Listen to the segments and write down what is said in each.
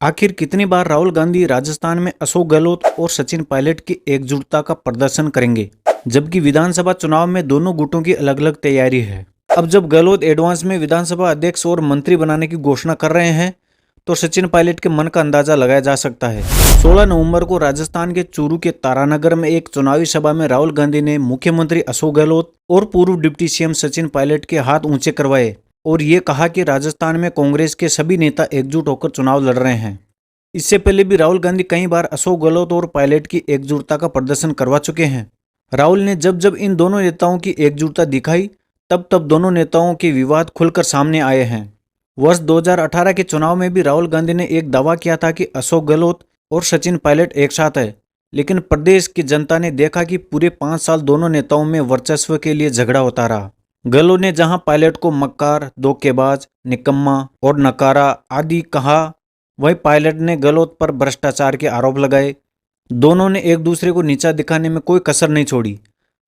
आखिर कितनी बार राहुल गांधी राजस्थान में अशोक गहलोत और सचिन पायलट की एकजुटता का प्रदर्शन करेंगे, जबकि विधानसभा चुनाव में दोनों गुटों की अलग अलग तैयारी है। अब जब गहलोत एडवांस में विधानसभा अध्यक्ष और मंत्री बनाने की घोषणा कर रहे हैं, तो सचिन पायलट के मन का अंदाजा लगाया जा सकता है। 16 नवंबर को राजस्थान के चूरू के तारानगर में एक चुनावी सभा में राहुल गांधी ने मुख्यमंत्री अशोक गहलोत और पूर्व डिप्टी सीएम सचिन पायलट के हाथ ऊंचे करवाए और ये कहा कि राजस्थान में कांग्रेस के सभी नेता एकजुट होकर चुनाव लड़ रहे हैं। इससे पहले भी राहुल गांधी कई बार अशोक गहलोत और पायलट की एकजुटता का प्रदर्शन करवा चुके हैं। राहुल ने जब जब इन दोनों नेताओं की एकजुटता दिखाई, तब तब दोनों नेताओं के विवाद खुलकर सामने आए हैं। वर्ष 2018 के चुनाव में भी राहुल गांधी ने एक दावा किया था कि अशोक गहलोत और सचिन पायलट एक साथ है, लेकिन प्रदेश की जनता ने देखा कि पूरे 5 साल दोनों नेताओं में वर्चस्व के लिए झगड़ा होता रहा। गहलोत ने जहां पायलट को मक्कार, धोखेबाज, निकम्मा और नकारा आदि कहा, वहीं पायलट ने गहलोत पर भ्रष्टाचार के आरोप लगाए। दोनों ने एक दूसरे को नीचा दिखाने में कोई कसर नहीं छोड़ी।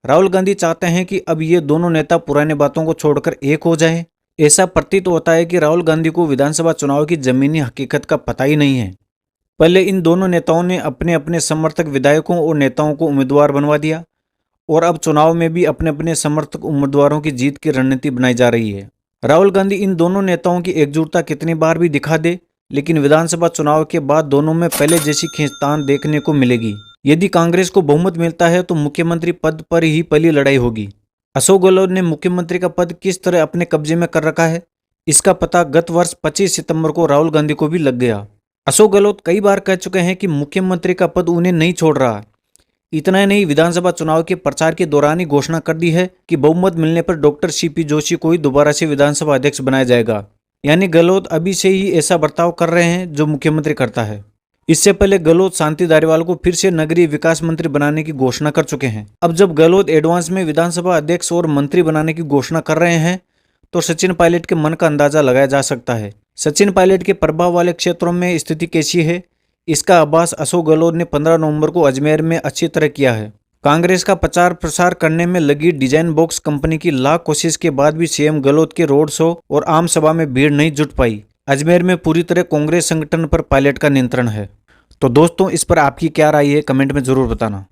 राहुल गांधी चाहते हैं कि अब ये दोनों नेता पुरानी बातों को छोड़कर एक हो जाएं। ऐसा प्रतीत होता है कि राहुल गांधी को विधानसभा चुनाव की जमीनी हकीकत का पता ही नहीं है। पहले इन दोनों नेताओं ने अपने अपने समर्थक विधायकों और नेताओं को उम्मीदवार बनवा दिया और अब चुनाव में भी अपने अपने समर्थक उम्मीदवारों की जीत की रणनीति बनाई जा रही है। राहुल गांधी इन दोनों नेताओं की एकजुटता कितनी बार भी दिखा दे, लेकिन विधानसभा चुनाव के बाद दोनों में पहले जैसी खींचतान देखने को मिलेगी। यदि कांग्रेस को बहुमत मिलता है तो मुख्यमंत्री पद पर ही पहली लड़ाई होगी। अशोक गहलोत ने मुख्यमंत्री का पद किस तरह अपने कब्जे में कर रखा है, इसका पता गत वर्ष 25 सितंबर को राहुल गांधी को भी लग गया। अशोक गहलोत कई बार कह चुके हैं कि मुख्यमंत्री का पद उन्हें नहीं छोड़ रहा। इतना ही नहीं, विधानसभा चुनाव के प्रचार के दौरान ही घोषणा कर दी है कि बहुमत मिलने पर डॉक्टर सीपी जोशी को ही दोबारा से विधानसभा अध्यक्ष बनाया जाएगा। यानी गहलोत अभी से ही ऐसा बर्ताव कर रहे हैं जो मुख्यमंत्री करता है। इससे पहले गहलोत शांति धारीवाल को फिर से नगरीय विकास मंत्री बनाने की घोषणा कर चुके हैं। अब जब गहलोत एडवांस में विधानसभा अध्यक्ष और मंत्री बनाने की घोषणा कर रहे हैं, तो सचिन पायलट के मन का अंदाजा लगाया जा सकता है। सचिन पायलट के प्रभाव वाले क्षेत्रों में स्थिति कैसी है, इसका आभास अशोक गहलोत ने 15 नवंबर को अजमेर में अच्छी तरह किया है। कांग्रेस का प्रचार प्रसार करने में लगी डिजाइन बॉक्स कंपनी की लाख कोशिश के बाद भी सीएम गहलोत के रोड शो और आम सभा में भीड़ नहीं जुट पाई। अजमेर में पूरी तरह कांग्रेस संगठन पर पायलट का नियंत्रण है। तो दोस्तों, इस पर आपकी क्या राय है, कमेंट में जरूर बताना।